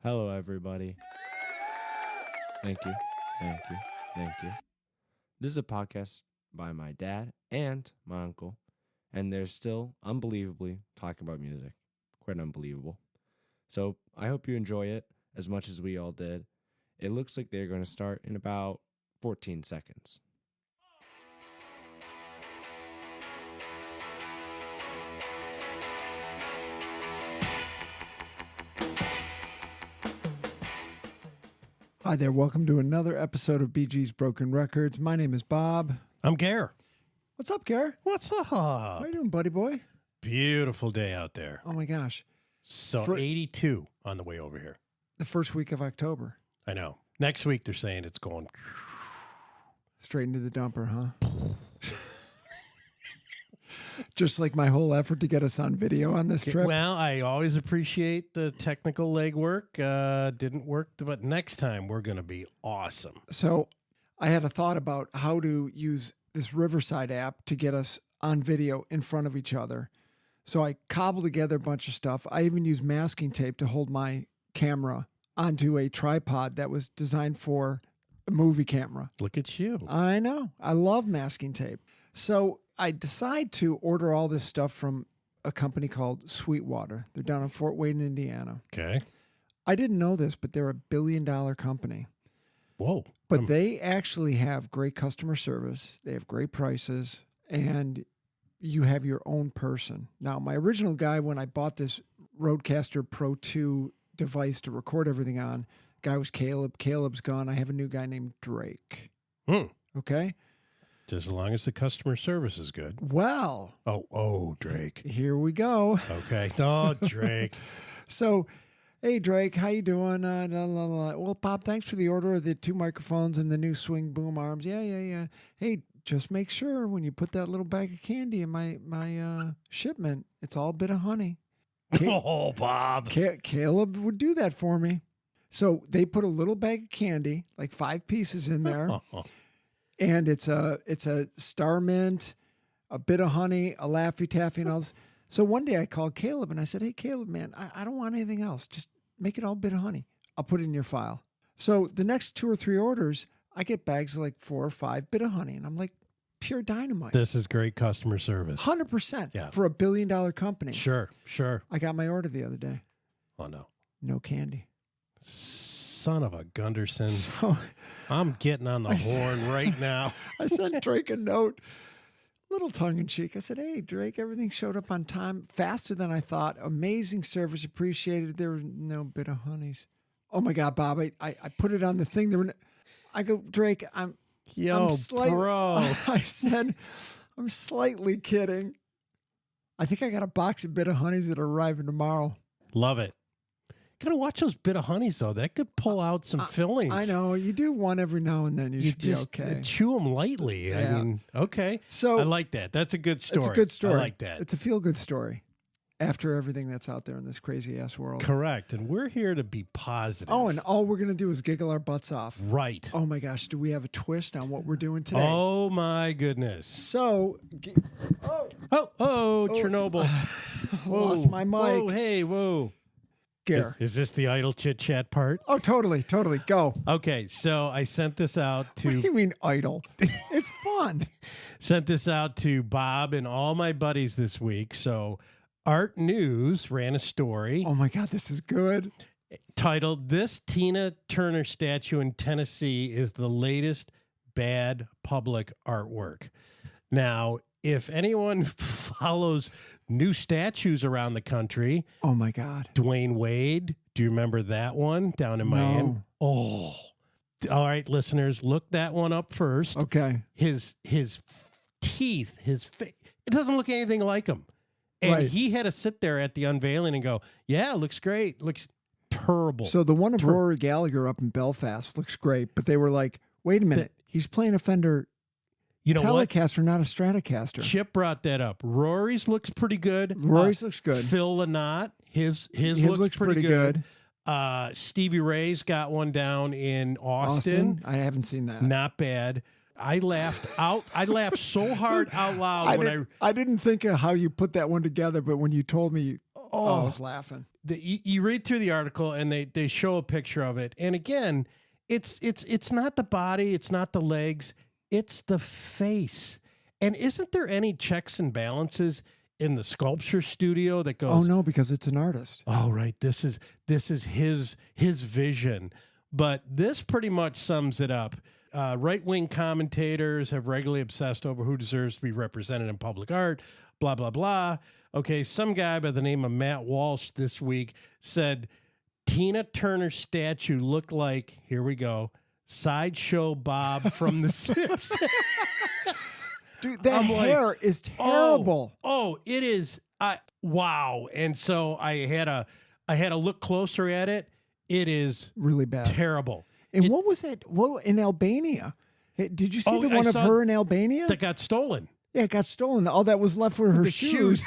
Hello, everybody. Thank you. Thank you. Thank you. This is a podcast by my dad and my uncle, and they're still unbelievably talking about music. Quite unbelievable. So I hope you enjoy it as much as we all did. It looks like they're going to start in about 14 seconds. Hi there, welcome to another episode of BG's Broken Records. My name is Bob. I'm Gare. What's up, Gare? What's up? How you doing, buddy boy? Beautiful day out there. Oh my gosh. So 82 on the way over here. The first week of October. I know. Next week they're saying it's going Straight into the dumper, huh? Just like my whole effort to get us on video on this trip. Well, I always appreciate the technical legwork. Didn't work, but next time we're going to be awesome. So I had a thought about how to use this Riverside app to get us on video in front of each other. So I cobbled together a bunch of stuff. I even used masking tape to hold my camera onto a tripod that was designed for a movie camera. Look at you. I know. I love masking tape. So I decide to order all this stuff from a company called Sweetwater. They're down in Fort Wayne, Indiana. Okay. I didn't know this, but they're $1 billion company. Whoa. But they actually have great customer service. They have great prices, and you have your own person. Now, my original guy, when I bought this Rodecaster Pro 2 device to record everything on, guy was Caleb. Caleb's gone. I have a new guy named Drake. Okay? Just as long as the customer service is good. Well. Oh, Drake. Here we go. Okay. Oh, Drake. So, hey, Drake, how you doing? Well, Pop, thanks for the order of the 2 microphones and the new swing boom arms. Yeah. Hey, just make sure when you put that little bag of candy in my shipment, it's all a bit of honey. Oh, Bob. Caleb would do that for me. So they put a little bag of candy, like 5 pieces in there. And it's a Star Mint, a bit of honey, a Laffy Taffy, and all this. So one day I called Caleb and I said, hey, Caleb, man, I don't want anything else. Just make it all bit of honey. I'll put it in your file. So the next 2 or 3 orders, I get bags of like 4 or 5 bit of honey. And I'm like, pure dynamite. This is great customer service. 100% for $1 billion company. Sure. I got my order the other day. Oh, no. No candy. Son of a Gunderson. So I'm getting on the horn right now. I sent Drake a note, little tongue in cheek. I said, hey, Drake, everything showed up on time, faster than I thought. Amazing service, appreciated. There were no bit of honeys. Oh my God, Bob, I put it on the thing. I go, Drake, bro. I said, I'm slightly kidding. I think I got a box of bit of honeys that are arriving tomorrow. Love it. Gotta watch those bit of honeys, though. That could pull out some fillings. I know. You do one every now and then. You should just be okay. Chew them lightly. Yeah. I mean, okay. So I like that. That's a good story. It's a good story. I like that. It's a feel-good story after everything that's out there in this crazy-ass world. Correct. And we're here to be positive. Oh, and all we're going to do is giggle our butts off. Right. Oh, my gosh. Do we have a twist on what we're doing today? Oh, my goodness. So, Chernobyl. Lost my mic. Whoa, hey, whoa. Gare. Is this the idle chit-chat part? Oh, totally. Go. Okay, so I sent this out to... What do you mean idle? It's fun. Sent this out to Bob and all my buddies this week. So Art News ran a story. Oh, my God, this is good. Titled, This Tina Turner Statue in Tennessee is the latest bad public artwork. Now, if anyone follows new statues around the country. Oh, my God. Dwayne Wade. Do you remember that one down in Miami? Oh. All right, listeners, look that one up first. Okay. His teeth, his face, it doesn't look anything like him. And he had to sit there at the unveiling and go, yeah, it looks great. Looks terrible. So the one of Rory Gallagher up in Belfast looks great, but they were like, wait a minute. He's playing a Fender Telecaster, not a Stratocaster. Chip brought that up. Rory's looks pretty good. Rory's looks good. Phil Lynott, his looks pretty good. Stevie Ray's got one down in Austin. I haven't seen that. Not bad. I laughed so hard out loud I didn't think of how you put that one together, but when you told me I was laughing. You read through the article and they show a picture of it. And again, it's not the body, it's not the legs, it's the face. And isn't there any checks and balances in the sculpture studio that goes, Oh no, because it's an artist. oh, right, this is his vision. But this pretty much sums it up. Right-wing commentators have regularly obsessed over who deserves to be represented in public art, blah, blah, blah. Okay, some guy by the name of Matt Walsh this week said Tina Turner's statue looked like, here we go, Sideshow Bob from The Simpsons. Dude, that hair is terrible. Oh, it is. Wow. And so I had to look closer at it. It is Really bad. terrible. And what was that? Well, in Albania. Hey, did you see the one I of saw her in Albania? that got stolen. Yeah, it got stolen. All that was left were her The shoes.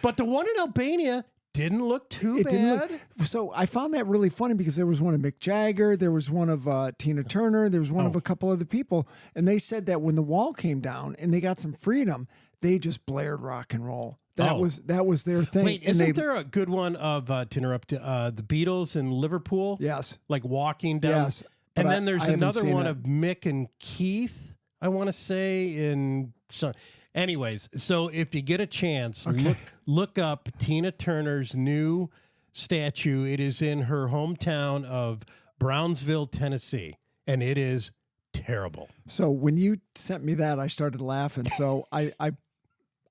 But the one in Albania didn't look too It bad. didn't look, so I found that really funny because there was one of Mick Jagger, there was one of Tina Turner, there was one of a couple other people, and they said that when the wall came down and they got some freedom, they just blared rock and roll. That was their thing. Wait, isn't there a good one of to interrupt the Beatles in Liverpool? Yes. Like walking down. Yes. And But then there's I haven't another seen one it. of Mick and Keith, I want to say, in so anyways, so if you get a chance, look up Tina Turner's new statue. It is in her hometown of Brownsville, Tennessee, and it is terrible. So when you sent me that, I started laughing. So I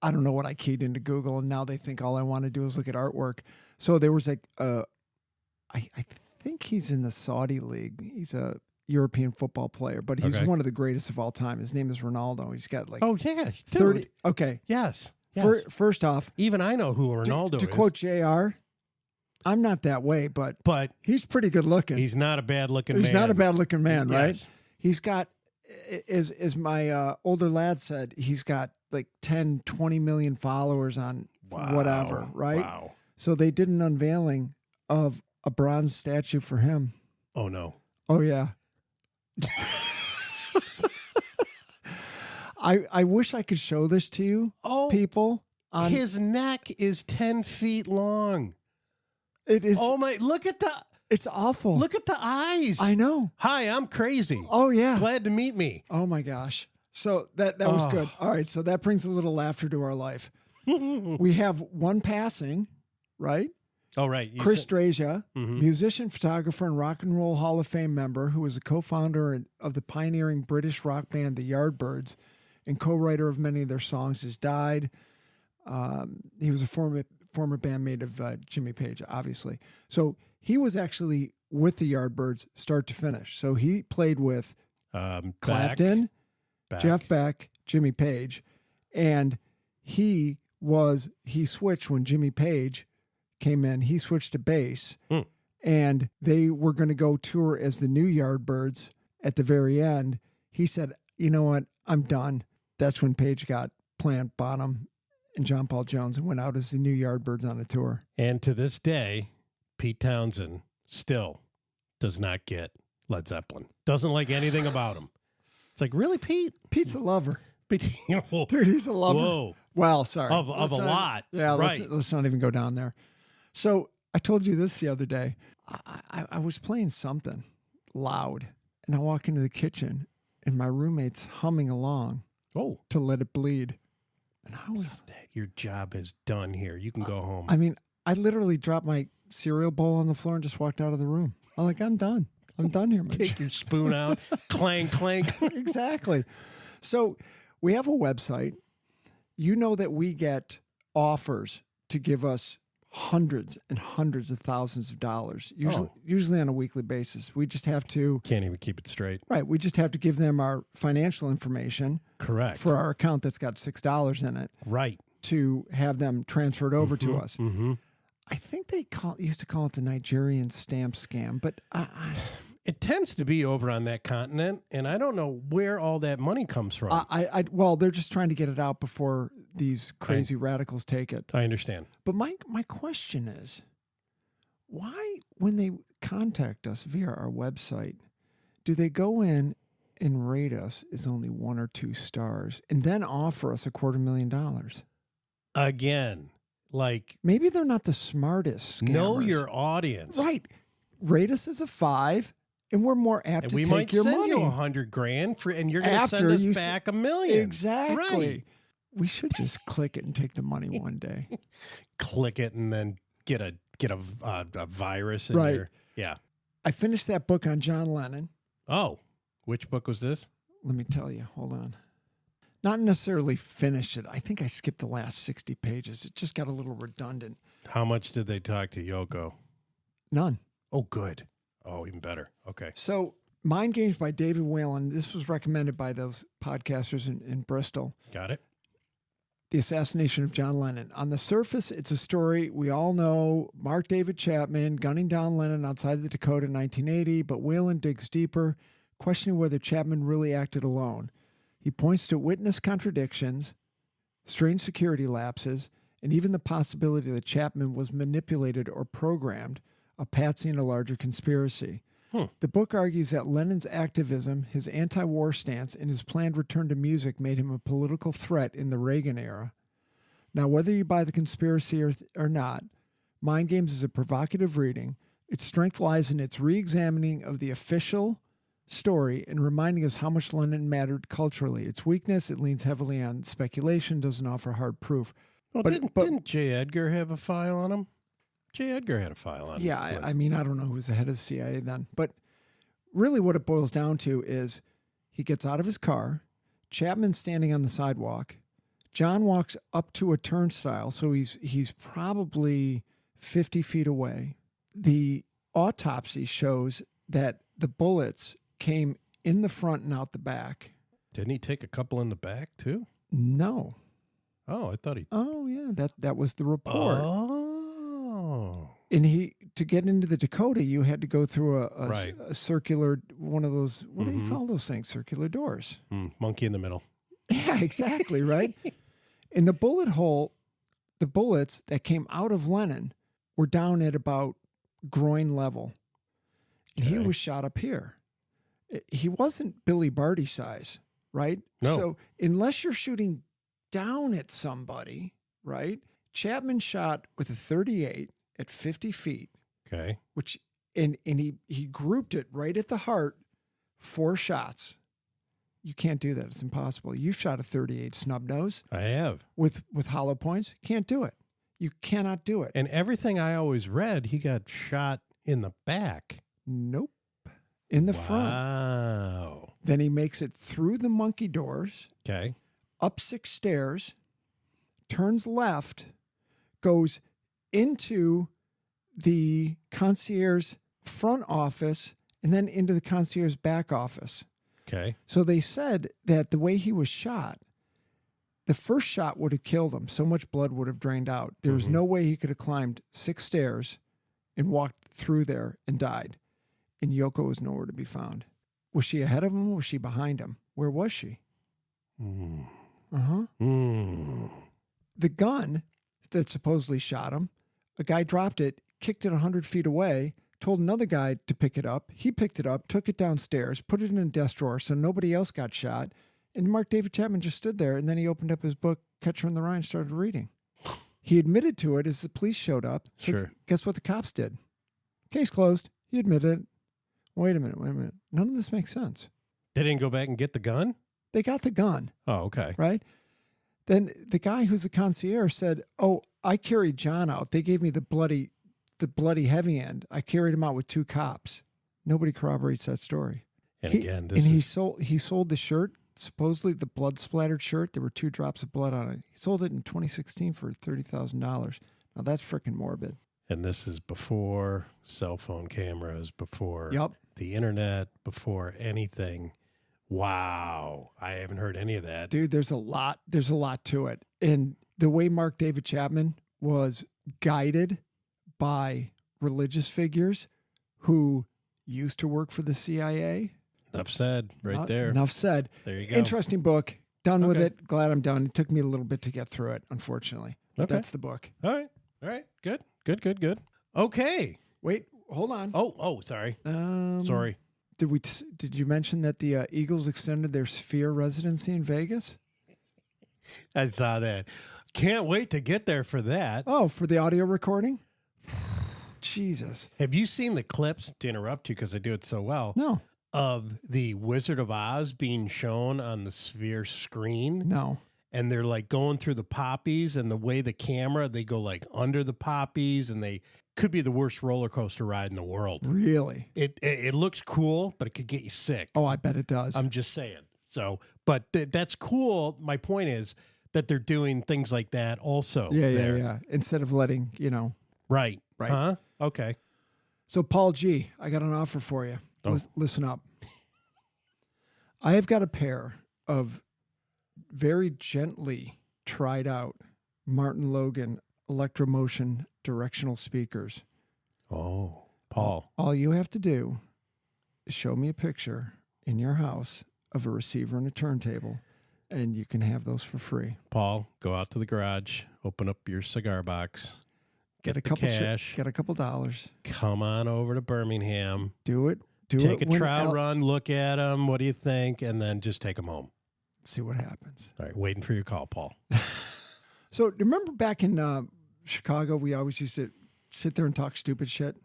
don't know what I keyed into Google, and now they think all I want to do is look at artwork. So there was like I think he's in the Saudi league. He's a European football player, but he's Okay. one of the greatest of all time. His name is Ronaldo. He's got like Oh yeah, dude. 30. Okay. Yes. First off, Even I know who Ronaldo to is. quote JR, I'm not that way, but he's pretty good looking. he's not a bad looking man. He's not a bad looking man, right? Yes. He's got, as my older lad said, he's got like 10, 20 million followers on whatever, right? Wow. So they did an unveiling of a bronze statue for him. Oh no. Oh, yeah. I wish I could show this to you, people. His neck is 10 feet long. It is. Oh my! It's awful. Look at the eyes. I know. Hi, I'm crazy. Oh yeah. Glad to meet me. Oh my gosh. So that was good. All right. So that brings a little laughter to our life. We have one passing, right? Oh right, Chris Drasia, musician, photographer, and Rock and Roll Hall of Fame member, who was a co-founder of the pioneering British rock band The Yardbirds and co-writer of many of their songs, has died. He was a former bandmate of Jimmy Page, obviously. So he was actually with the Yardbirds start to finish. So he played with Clapton, Jeff Beck, Jimmy Page, and he switched when Jimmy Page came in. He switched to bass, and they were going to go tour as the new Yardbirds. At the very end, he said, "You know what? I'm done." That's when Page got Plant, Bonham, and John Paul Jones and went out as the new Yardbirds on a tour. And to this day, Pete Townsend still does not get Led Zeppelin. Doesn't like anything about him. It's like, really, Pete? Pete's a lover. Dude, Dude, he's a lover. Whoa. Well, sorry. Of Let's a not- lot. Yeah, Right. let's not even go down there. So I told you this the other day. I was playing something loud, and I walk into the kitchen, and my roommate's humming along Oh. to Let It Bleed. And I was, Your job is done here. You can go home. I mean, I literally dropped my cereal bowl on the floor and just walked out of the room. I'm like, I'm done. I'm done here. Take your spoon out. Clank, clank. Exactly. So we have a website. You know that we get offers to give us hundreds and hundreds of thousands of dollars, usually on a weekly basis. We just have to, Can't even keep it straight. right, we just have to give them our financial information Correct. for our account that's got $6 in it Right. to have them transferred over to us. Mm-hmm. I think they used to call it the Nigerian stamp scam, but It tends to be over on that continent, and I don't know where all that money comes from. well, they're just trying to get it out before these crazy radicals take it. I understand. But my question is, why, when they contact us via our website, do they go in and rate us as only 1 or 2 stars and then offer us $250,000? Again, like Maybe they're not the smartest scammers. know your audience. Right. Rate us as a 5, and we're more apt And to we take might your send money. you $100,000 for, and you're going to After send us you back $1 million. Exactly. Right. We should just click it and take the money one day. Click it and then get a virus in Right. your yeah. I finished that book on John Lennon. Oh, which book was this? Let me tell you. Hold on. Not necessarily finished it. I think I skipped the last 60 pages. It just got a little redundant. How much did they talk to Yoko? None. Oh, good. Oh, even better. Okay. So, Mind Games by David Whalen. This was recommended by those podcasters in Bristol. Got it. The assassination of John Lennon. On the surface, it's a story we all know. Mark David Chapman gunning down Lennon outside the Dakota in 1980, but Whalen digs deeper, questioning whether Chapman really acted alone. He points to witness contradictions, strange security lapses, and even the possibility that Chapman was manipulated or programmed, a patsy in a larger conspiracy. The book argues that Lennon's activism, his anti-war stance, and his planned return to music made him a political threat in the Reagan era. Now, whether you buy the conspiracy or not, Mind Games is a provocative reading. Its strength lies in its re-examining of the official story and reminding us how much Lennon mattered culturally. Its weakness, it leans heavily on speculation, doesn't offer hard proof. Well, But- didn't J. Edgar have a file on him? J. Edgar had a file on him. Yeah, I mean, I don't know who's the head of the CIA then, but really what it boils down to is he gets out of his car, Chapman's standing on the sidewalk, John walks up to a turnstile, so he's probably 50 feet away. The autopsy shows that the bullets came in the front and out the back. Didn't he take a couple in the back too? No. Oh, I thought he. Oh, yeah, that was the report. Oh. And to get into the Dakota, you had to go through Right. a circular, one of those, what do you Mhm. call those things? Circular doors. Monkey in the middle. Yeah, exactly, right? In the bullet hole, the bullets that came out of Lennon were down at about groin level. And he Okay. was shot up here. He wasn't Billy Barty size, right? No. So unless you're shooting down at somebody, right? Chapman shot with a 38 at 50 feet, Okay. which and he grouped it right at the heart, 4 shots. You can't do that. It's impossible. You shot a 38 snub nose I have. with hollow points. Can't do it. You cannot do it. And everything I always read, he got shot in the back. Nope. In the front. Wow. Then he makes it through the monkey doors, Okay. up 6 stairs, turns left, goes into the concierge front office, and then into the concierge back office. Okay. So they said that the way he was shot, the first shot would have killed him. So much blood would have drained out. There was no way he could have climbed 6 stairs and walked through there and died. And Yoko was nowhere to be found. Was she ahead of him? Was she behind him? Where was she? Mm. Uh-huh. Mm. The gun that supposedly shot him, a guy dropped it, kicked it 100 feet away, told another guy to pick it up. He picked it up, took it downstairs, put it in a desk drawer so nobody else got shot. And Mark David Chapman just stood there, and then he opened up his book, Catcher in the Rye, and started reading. He admitted to it as the police showed up. So Sure. guess what the cops did? Case closed. He admitted it. Wait a minute. None of this makes sense. They didn't go back and get the gun? They got the gun, Oh, okay. right? Then the guy who's the concierge said, "Oh, I carried John out. They gave me the bloody heavy end. I carried him out with 2 cops." Nobody corroborates that story. And He- again, and this he is sold the shirt, supposedly the blood splattered shirt. There were 2 drops of blood on it. He sold it in 2016 for $30,000. Now that's freaking morbid. and this is before cell phone cameras, before Yep. the internet, before anything. Wow. I haven't heard any of that. Dude, there's a lot to it. And the way Mark David Chapman was guided by religious figures who used to work for the CIA. Enough said right there. Enough said. There you go. Interesting book. Done with Okay. it. Glad I'm done. It took me a little bit to get through it, unfortunately. But Okay. that's the book. All right. All right. Good. Good. Good. Good. Okay. Wait, hold on. Oh, sorry. Sorry. Did you mention that the Eagles extended their Sphere residency in Vegas? I saw that. Can't wait to get there for that. Oh, for the audio recording? Jesus. Have you seen the clips, to interrupt you because I do it so well, No. of the Wizard of Oz being shown on the Sphere screen? No. And they're like going through the poppies, and the way the camera, they go like under the poppies, and they could be the worst roller coaster ride in the world. Really? It looks cool, but it could get you sick. Oh, I bet it does. I'm just saying. So, but that's cool. My point is that they're doing things like that also. Yeah. Instead of letting, Right. Right. Huh? Okay. So, Paul G., I got an offer for you. Oh. Listen up. I have got a pair of very gently tried out Martin Logan Electromotion directional speakers. Oh, Paul. All you have to do is show me a picture in your house of a receiver and a turntable, and you can have those for free. Paul, go out to the garage, open up your cigar box, Get a the couple cash. Get a couple dollars. Come on over to Birmingham. Do it. Take a when trial run, look at them. What do you think? And then just take them home. See what happens. All right, waiting for your call, Paul. So remember back in Chicago, we always used to sit there and talk stupid shit.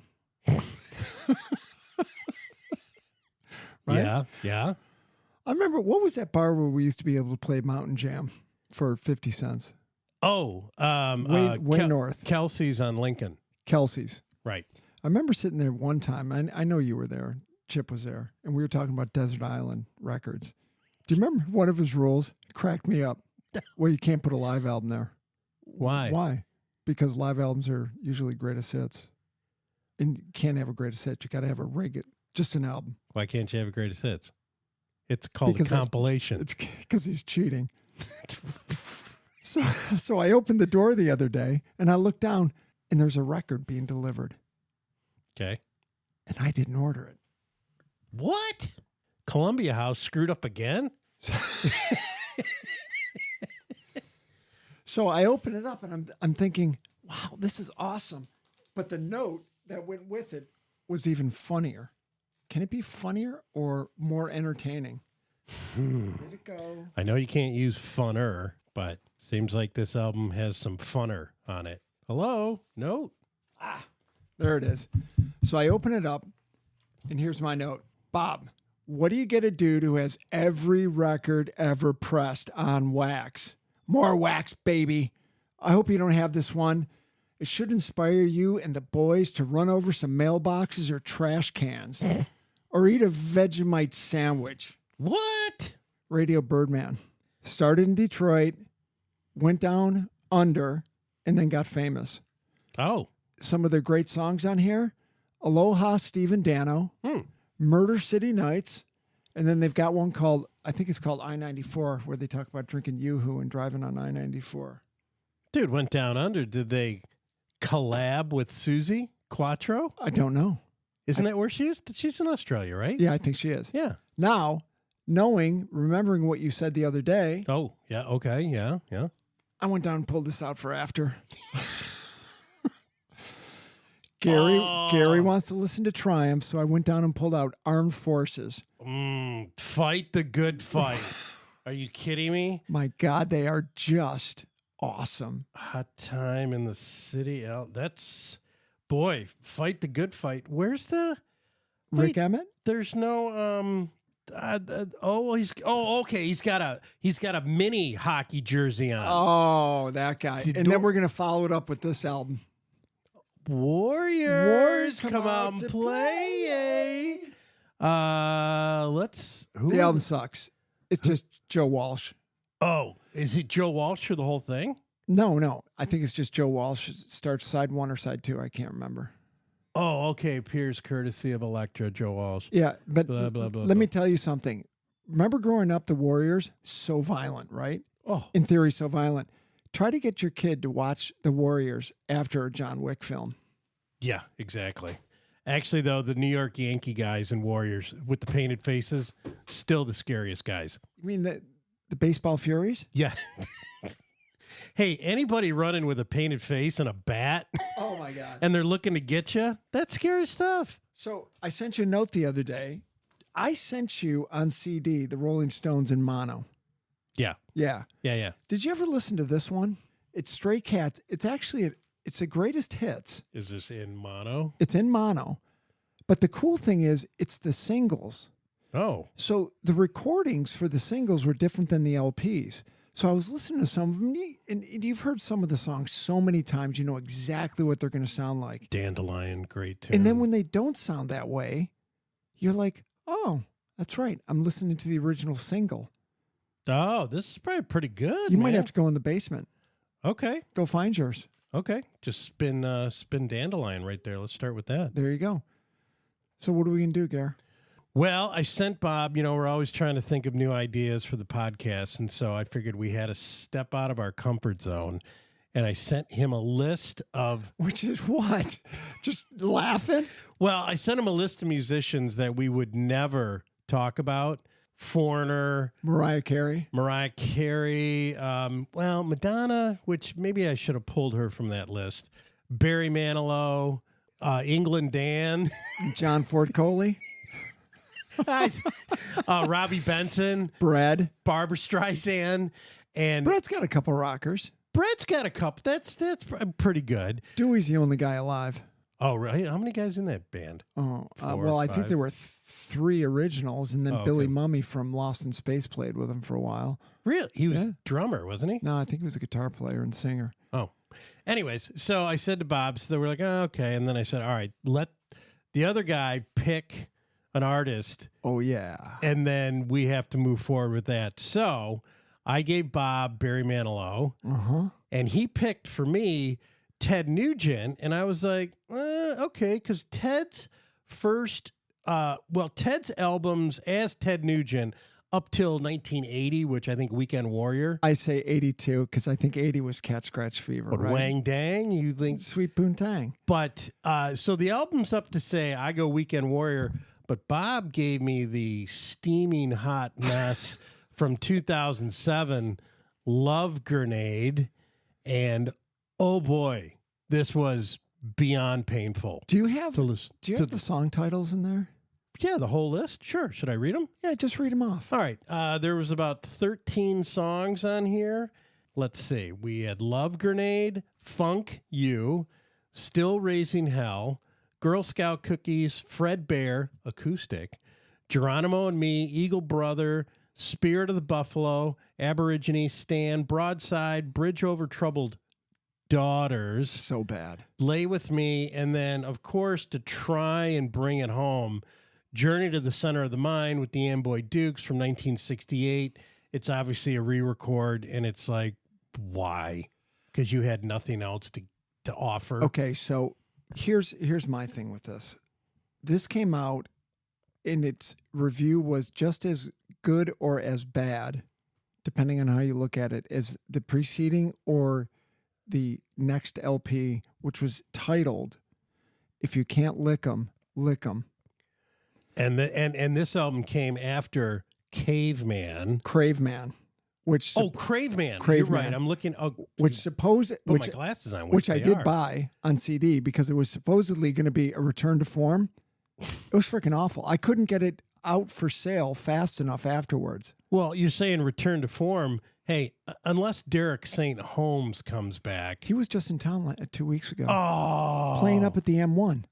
Right? Yeah. I remember, what was that bar where we used to be able to play Mountain Jam for 50 cents? Oh, Way north. Kelsey's on Lincoln. Kelsey's. Right. I remember sitting there one time. I know you were there. Chip was there. And we were talking about Desert Island Records. Do you remember one of his rules? It cracked me up. Well, you can't put a live album there. Why? Why? Because live albums are usually greatest hits. And you can't have a greatest hit. You got to have just an album. Why can't you have a greatest hits? It's called a compilation. It's because he's cheating. So I opened the door the other day and I looked down and there's a record being delivered. Okay. And I didn't order it. What? Columbia House screwed up again? So I open it up and I'm thinking, wow, this is awesome. But the note that went with it was even funnier. Can it be funnier or more entertaining? Way to go. I know you can't use funner, but seems like this album has some funner on it. Hello? Note? There it is. So I open it up and here's my note. Bob, what do you get a dude who has every record ever pressed on wax? More wax, baby. I hope you don't have this one. It should inspire you and the boys to run over some mailboxes or trash cans or eat a Vegemite sandwich. What? Radio Birdman. Started in Detroit, went down under, and then got famous. Oh. Some of their great songs on here: Aloha, Steve and Dano, Murder City Nights, and then they've got one called, I think it's called I-94, where they talk about drinking Yoo-Hoo and driving on I-94. Dude, went down under. Did they collab with Susie Quattro? I don't know. Isn't that where she is? She's in Australia, right? Yeah, I think she is. Yeah. Now, remembering what you said the other day, Oh, yeah. Okay. Yeah. Yeah. I went down and pulled this out for after. Gary wants to listen to Triumph, so I went down and pulled out Armed Forces. Fight the good fight. Are you kidding me? My God, they are just awesome. Hot time in the city. That's, boy, fight the good fight. Where's the Rick Emmett? There's no okay. He's got a mini hockey jersey on. Oh, that guy. And then we're gonna follow it up with this album. Warriors come out and play. The album sucks. It's just Joe Walsh. Oh, is it Joe Walsh for the whole thing? No. I think it's just Joe Walsh. It starts side 1 or side 2. I can't remember. Oh, okay. Appears courtesy of Elektra, Joe Walsh. Yeah, but Blah, blah, blah, let me tell you something. Remember growing up, the Warriors? So violent, right? Oh, In theory, so violent. Try to get your kid to watch the Warriors after a John Wick film. yeah, exactly. Actually, though, the New York Yankee guys and Warriors with the painted faces, still the scariest guys. You mean the baseball Furies? Yeah. Hey, anybody running with a painted face and a bat Oh, my God. and they're looking to get you, that's scary stuff. So I sent you a note the other day. I sent you on CD the Rolling Stones in mono. Yeah. Yeah. Yeah, yeah. Did you ever listen to this one? It's Stray Cats. It's actually it's the greatest hits. Is this in mono? It's in mono. But the cool thing is it's the singles. Oh. So the recordings for the singles were different than the LPs. So I was listening to some of them, and you've heard some of the songs so many times, you know exactly what they're going to sound like. Dandelion, great tune. And then when they don't sound that way, you're like, oh, that's right. I'm listening to the original single. Oh, this is probably pretty good. You man. might have to go in the basement. Okay. Go find yours. Okay. Just spin Dandelion right there. Let's start with that. There you go. So what are we going to do, Gar? Well, I sent Bob, we're always trying to think of new ideas for the podcast. And so I figured we had to step out of our comfort zone. And I sent him a list of... Which is what? Just laughing? Well, I sent him a list of musicians that we would never talk about. Foreigner. Mariah Carey. Madonna, which maybe I should have pulled her from that list. Barry Manilow. England Dan. John Ford Coley. Robbie Benson. Brad. Barbara Streisand. And Brad's got a couple rockers. Brad's got a couple. That's pretty good. Dewey's the only guy alive. Oh, right. How many guys in that band? Oh, Four, well, I think five? there were 3 originals, and then Oh, Billy okay. Mummy from Lost in Space played with him for a while. Really? He was Yeah. drummer, wasn't he? No, I think he was a guitar player and singer. Oh. Anyways, so I said to Bob, so they were like, oh, okay. And then I said, all right, let the other guy pick an artist, Oh, yeah. and then we have to move forward with that. So I gave Bob Barry Manilow, Uh-huh. and he picked for me Ted Nugent. And I was like, okay, because Ted's Ted's albums as Ted Nugent up till 1980, which I think Weekend Warrior. I say 82 because I think 80 was Cat Scratch Fever, But right? Wang Dang, you think? Sweet Poontang. But so the album's up to say I go Weekend Warrior, but Bob gave me the steaming hot mess from 2007, Love Grenade, and oh boy, this was beyond painful. Do you have to listen. Do you have the song titles in there? Yeah, the whole list. Sure. Should I read them? Yeah, just read them off. All right. There was about 13 songs on here. Let's see. We had Love Grenade, Funk You, Still Raising Hell, Girl Scout Cookies, Fred Bear, Acoustic, Geronimo and Me, Eagle Brother, Spirit of the Buffalo, Aborigine, Stan, Broadside, Bridge Over Troubled Daughters, So bad. Lay With Me, and then, of course, to try and bring it home, Journey to the Center of the Mind with the Amboy Dukes from 1968. It's obviously a re-record, and it's like, why? Because you had nothing else to offer. Okay, so here's my thing with this. This came out, and its review was just as good or as bad, depending on how you look at it, as the preceding or the next LP, which was titled "If You Can't Lick 'Em, Lick 'Em." And this album came after Caveman. Craveman, which Craveman. Craveman. You're right. I'm looking. which put my glasses on. which I they did are. buy on CD because it was supposedly going to be a return to form. It was freaking awful. I couldn't get it out for sale fast enough afterwards. Well, you're saying return to form. Hey, unless Derek St. Holmes comes back. He was just in town 2 weeks ago, Oh, playing up at the M1.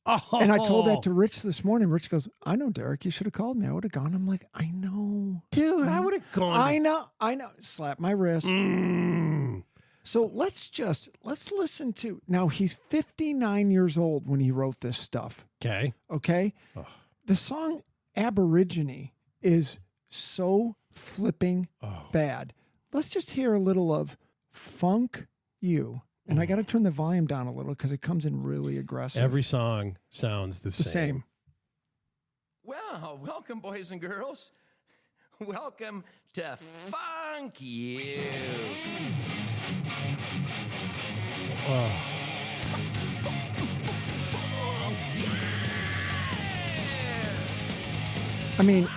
Oh, And I told that to Rich this morning. Rich goes, "I know, Derek. You should have called me. I would have gone." I'm like, "I know, dude. I would have gone. I know. Slap my wrist. Mm. So let's listen to now. He's 59 years old when he wrote this stuff. Okay. Okay, the song "Aborigine" is so flipping bad. Let's just hear a little of "Funk You." And I got to turn the volume down a little because it comes in really aggressive. Every song sounds the same. Well, welcome, boys and girls. Welcome to Funk You. I mean,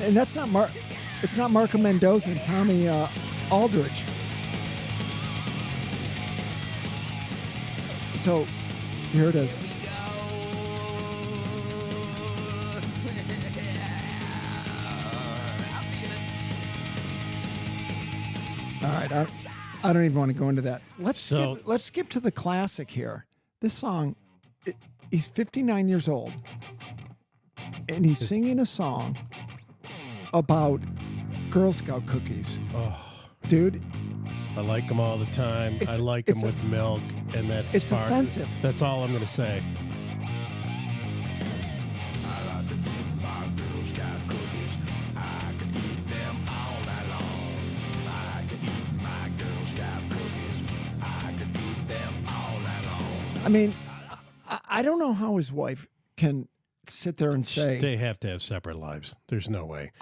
and that's not it's not Marco Mendoza and Tommy Aldridge. So here it is. All right. right. I don't even want to go into that. Let's So- skip to the classic here. This song, he's 59 years old, and he's singing a song about Girl Scout cookies. Oh, Dude, I like them all the time. I like them with milk, and that's it's offensive. That's all I'm going to say. I mean, I don't know how his wife can sit there and say, They have to have separate lives. There's no way.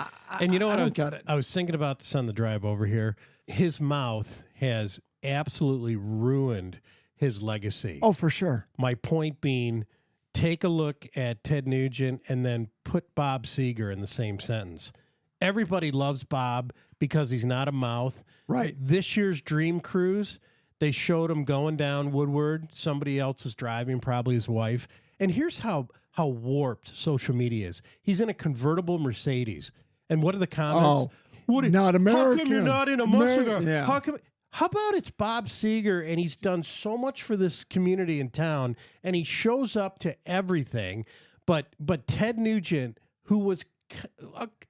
And you know what? I don't get it. I was thinking about this on the drive over here. His mouth has absolutely ruined his legacy. oh, for sure. My point being, take a look at Ted Nugent and then put Bob Seger in the same sentence. Everybody loves Bob because he's not a mouth. Right. This year's Dream Cruise, they showed him going down Woodward. Somebody else is driving, probably his wife. And here's how warped social media is. He's in a convertible Mercedes. And what are the comments? Not American. How come you're not in a muscle car? Yeah. How about it's Bob Seger, and he's done so much for this community in town, and he shows up to everything. But Ted Nugent, who was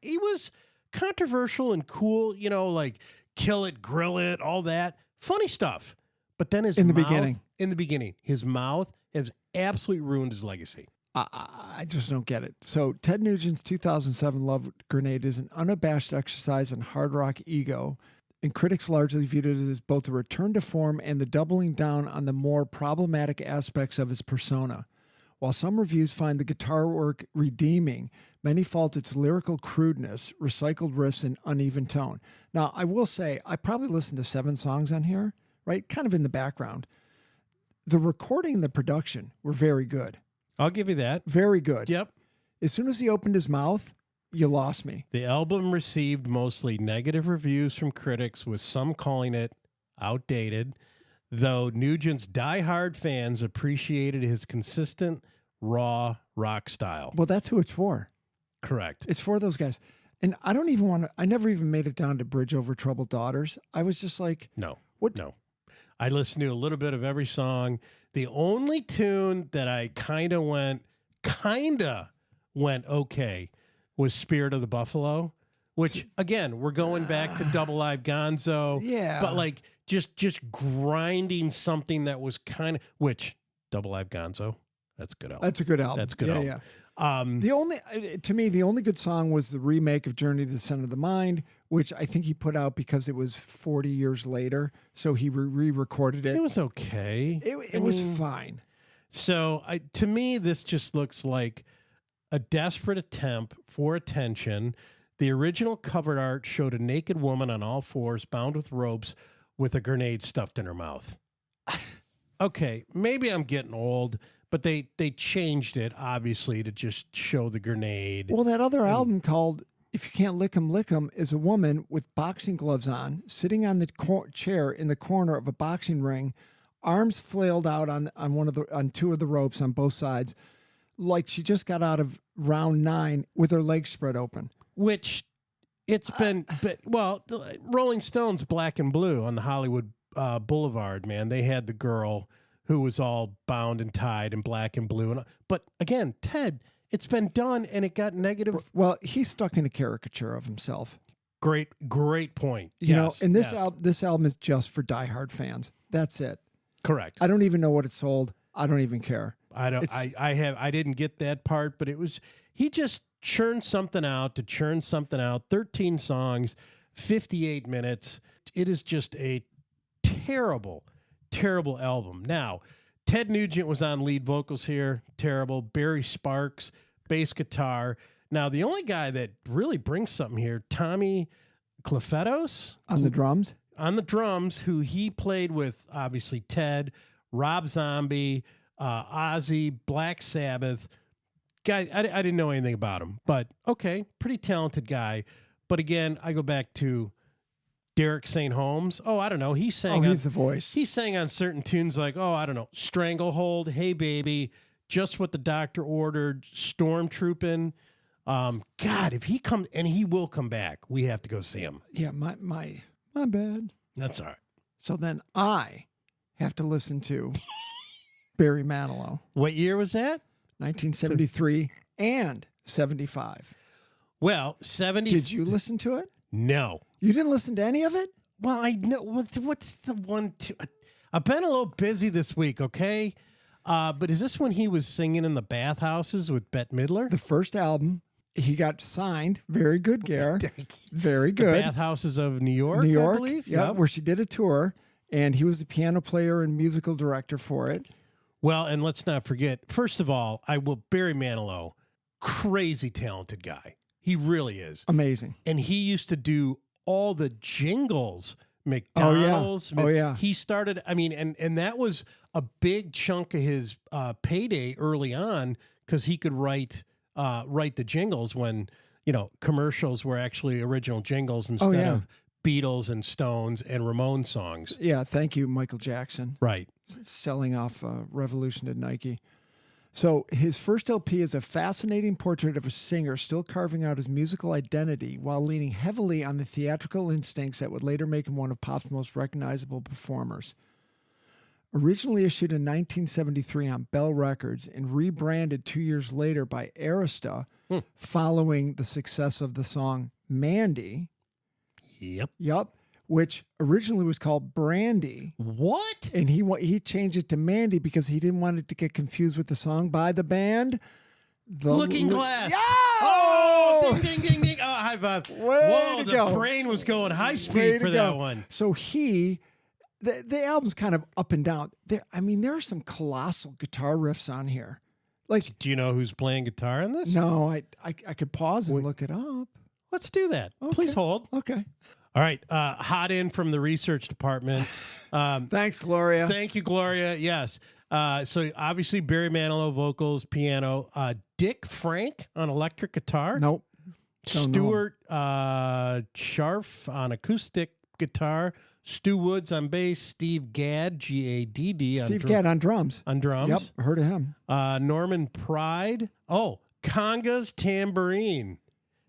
he was controversial and cool, you know, like kill it, grill it, all that funny stuff. But then his In the mouth, beginning, his mouth has absolutely ruined his legacy. I just don't get it. So Ted Nugent's 2007 Love Grenade is an unabashed exercise in hard rock ego, and critics largely viewed it as both a return to form and the doubling down on the more problematic aspects of his persona. While some reviews find the guitar work redeeming, many fault its lyrical crudeness, recycled riffs, and uneven tone. Now, I will say, I probably listened to 7 songs on here, right? Kind of in the background. The recording and the production were very good. I'll give you that. Very good. Yep. As soon as he opened his mouth, you lost me. The album received mostly negative reviews from critics, with some calling it outdated, though Nugent's diehard fans appreciated his consistent, raw rock style. Well, that's who it's for. Correct. It's for those guys. And I don't even want to, I never even made it down to Bridge Over Troubled Daughters. I was just like, No. What? No. I listened to a little bit of every song. The only tune that I kind of went okay was Spirit of the Buffalo, which again, we're going back to Double Live Gonzo. Yeah. But like just grinding something that was kind of, which Double Live Gonzo, that's a good album. that's a good album. That's a good yeah, album. Yeah. The The only good song was the remake of Journey to the Center of the Mind, which I think he put out because it was 40 years later. So he re-recorded it. It was okay. It was fine. So to me, this just looks like a desperate attempt for attention. The original cover art showed a naked woman on all fours, bound with ropes, with a grenade stuffed in her mouth. Okay, maybe I'm getting old, but they changed it, obviously, to just show the grenade. Well, that other album called If You Can't Lick 'Em, is a woman with boxing gloves on, sitting on the chair in the corner of a boxing ring, arms flailed out on 2 of the ropes on both sides, like she just got out of round 9 with her legs spread open. Which it's been, the Rolling Stones Black and Blue on the Hollywood Boulevard, man. They had the girl who was all bound and tied in black and blue. But again, Ted, it's been done and it got negative. Well, he's stuck in a caricature of himself. Great point. You know, and this album is just for diehard fans. That's it. Correct. I don't even know what it sold. I don't even care. I didn't get that part, but he just churned something out. 13 songs, 58 minutes. It is just a terrible album. Now, Ted Nugent was on lead vocals here. Terrible. Barry Sparks, bass guitar. Now, the only guy that really brings something here, Tommy Clefetos. On the drums? On the drums, who he played with, obviously, Ted, Rob Zombie, Ozzy, Black Sabbath. Guy, I didn't know anything about him, but okay, pretty talented guy. But again, I go back to Derek St. Holmes. Oh, I don't know. He's the voice. He sang on certain tunes like, oh, I don't know, Stranglehold, Hey Baby, Just What the Doctor Ordered, Stormtroopin'. God, if he comes, and he will come back, we have to go see him. Yeah, my bad. That's all right. So then I have to listen to Barry Manilow, What year was that? 1973 and 75. Well, 70. Did you listen to it? No. You didn't listen to any of it? Well, I know. What's the one? I've been a little busy this week, okay? But is this when he was singing in the bathhouses with Bette Midler? The first album, he got signed. Very good, Gare. Very The good. bathhouses of New York, New York, I believe. yeah, Yep. where she did a tour, and he was the piano player and musical director for it. Well, and let's not forget, first of all, Barry Manilow, crazy talented guy. He really is. Amazing. And he used to do all the jingles, McDonald's. Oh, yeah. He started, and that was a big chunk of his payday early on because he could write the jingles when, commercials were actually original jingles instead of Beatles and Stones and Ramones songs. Yeah, thank you, Michael Jackson. Right. Selling off Revolution to Nike. So his first LP is a fascinating portrait of a singer still carving out his musical identity while leaning heavily on the theatrical instincts that would later make him one of pop's most recognizable performers. Originally issued in 1973 on Bell Records and rebranded 2 years later by Arista following the success of the song Mandy. Yep. Which originally was called Brandy. What? And he changed it to Mandy because he didn't want it to get confused with the song by the band. Looking Glass. Yeah! Oh! Ding, ding, ding, ding. Oh, high five. Whoa, to the go. brain was going high Way speed to for go. that one. So the album's kind of up and down. There are some colossal guitar riffs on here. Like, Do you know who's playing guitar in this? no, I could pause and look it up. Let's do that. Okay. Please hold. Okay. All right. Hot in from the research department. Thanks, Gloria. Thank you, Gloria. Yes. So obviously Barry Manilow, vocals, piano. Dick Frank on electric guitar. Nope. Don't know. Stuart Scharf on acoustic guitar. Stu Woods on bass. Steve Gadd, Gadd. Steve Gadd on drums. On drums. Yep, heard of him. Norman Pride. Oh, congas, tambourine.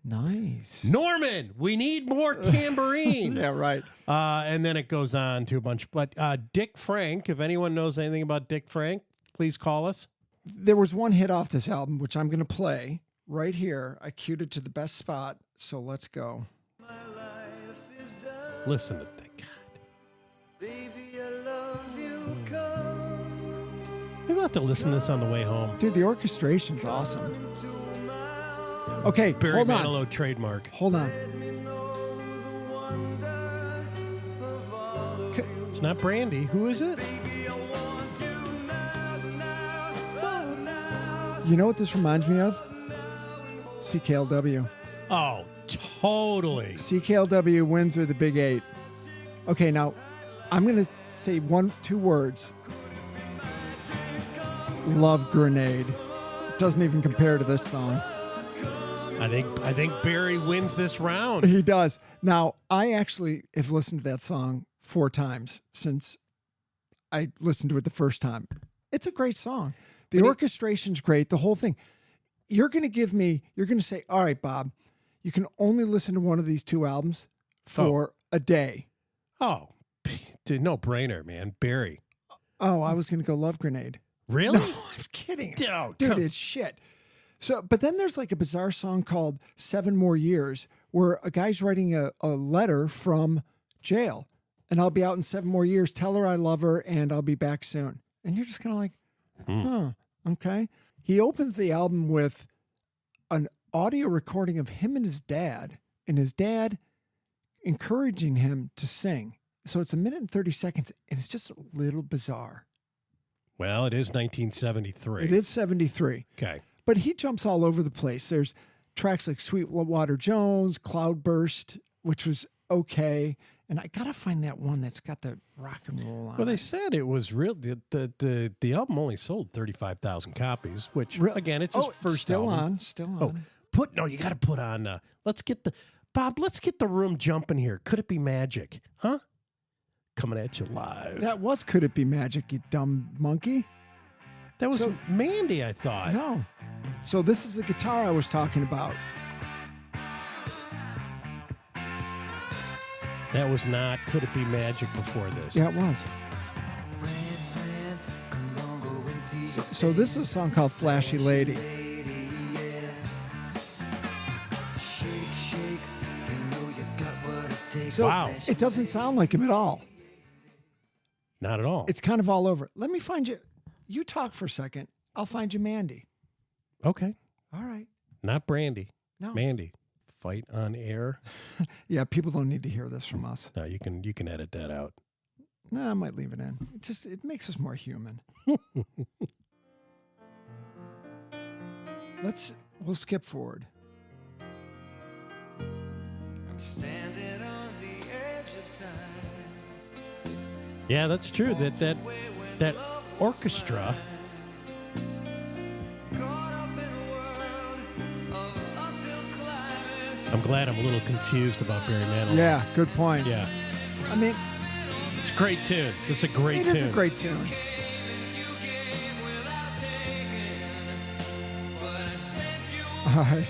Nice. Norman, we need more tambourine. Yeah, right. And then it goes on to a bunch. But Dick Frank, if anyone knows anything about Dick Frank, please call us. There was one hit off this album, which I'm going to play right here. I cued it to the best spot, so let's go. Listen to that. Baby, I love you, come Maybe we'll have to listen to this on the way home. Dude, the orchestration's awesome. Okay, Barry hold on. Manilow trademark. Hold on. It's not Brandy. Who is it? You know what this reminds me of? CKLW. Oh, totally. CKLW Windsor, the Big Eight. Okay, now I'm going to say 2 words. Love Grenade. Doesn't even compare to this song. I think Barry wins this round. He does. Now, I actually have listened to that song 4 times since I listened to it the first time. It's a great song. The orchestration's great, the whole thing. You're going to say, all right, Bob, you can only listen to one of these 2 albums for a day. Oh, dude, no brainer, man. Barry. Oh, I was going to go Love Grenade. Really? No, I'm kidding. Oh, Dude, come- it's shit. So, but then there's like a bizarre song called 7 More Years where a guy's writing a letter from jail. And I'll be out in 7 more years. Tell her I love her and I'll be back soon. And you're just kind of like, okay. He opens the album with an audio recording of him and his dad encouraging him to sing. So it's 1 minute and 30 seconds and it's just a little bizarre. Well, it is 1973. It is 73. Okay. But he jumps all over the place. There's tracks like Sweetwater Jones, Cloudburst, which was okay. And I got to find that one that's got the rock and roll on Well, they it. said it was real. The album only sold 35,000 copies, which again, it's his first still album. Still Oh, on. you got to put on. Let's get the room jumping here. Could it be magic? Huh? Coming at you live. That was Could It Be Magic, you dumb monkey? That was so- Mandy, I thought. No. So this is the guitar I was talking about. That was not Could It Be Magic before this. Yeah, it was. So this is a song called Flashy Lady. So Wow. it doesn't sound like him at all. Not at all. It's kind of all over. Let me find you. You talk for a second. I'll find you Mandy. Okay. All right. Not Brandy. No. Mandy. Fight on air. Yeah, people don't need to hear this from us. No, you can edit that out. No, I might leave it in. It makes us more human. We'll skip forward. I'm standing on the edge of time. Yeah, that's true. That orchestra. Caught up in a world of uphill climbing. I'm glad I'm a little confused about Barry Manilow. Yeah, good point. Yeah. I mean, It's a great tune. This is a great it tune. is a great tune. All right.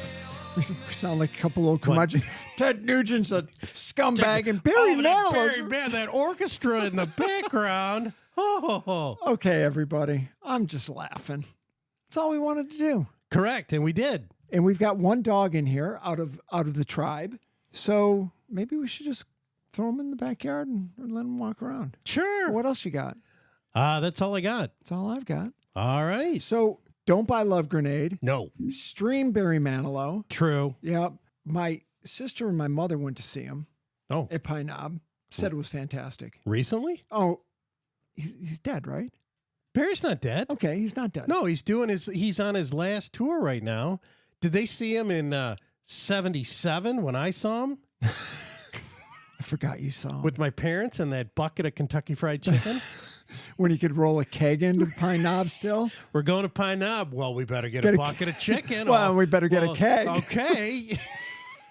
We sound like a couple old curmudgeons. Ted Nugent's a scumbag, and Barry Manilow's... That orchestra in the background. Oh. Okay, everybody. I'm just laughing. That's all we wanted to do. Correct, and we did. And we've got one dog in here out of the tribe. So maybe we should just throw him in the backyard and let him walk around. Sure. What else you got? That's all I got. That's all I've got. All right. So don't buy Love Grenade. No. Stream Barry Manilow. True. Yeah. My sister and my mother went to see him Oh, at Pine Knob. Said it was fantastic. recently? Oh, he's dead, right? Barry's not dead. Okay, he's not dead. No, he's on his last tour right now. Did they see him in 77 when I saw him I forgot you saw him. with my parents and that bucket of Kentucky Fried Chicken? When he could roll a keg into Pine Knob still. We're going to Pine Knob. Well, we better get Get a a- bucket of chicken. Well, we better get a keg. Okay.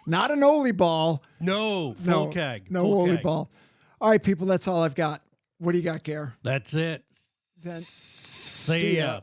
Not an Oli ball. No, full keg. No full Oli keg. ball. All right, people, that's all I've got. What do you got, Gare? That's it. Then See ya.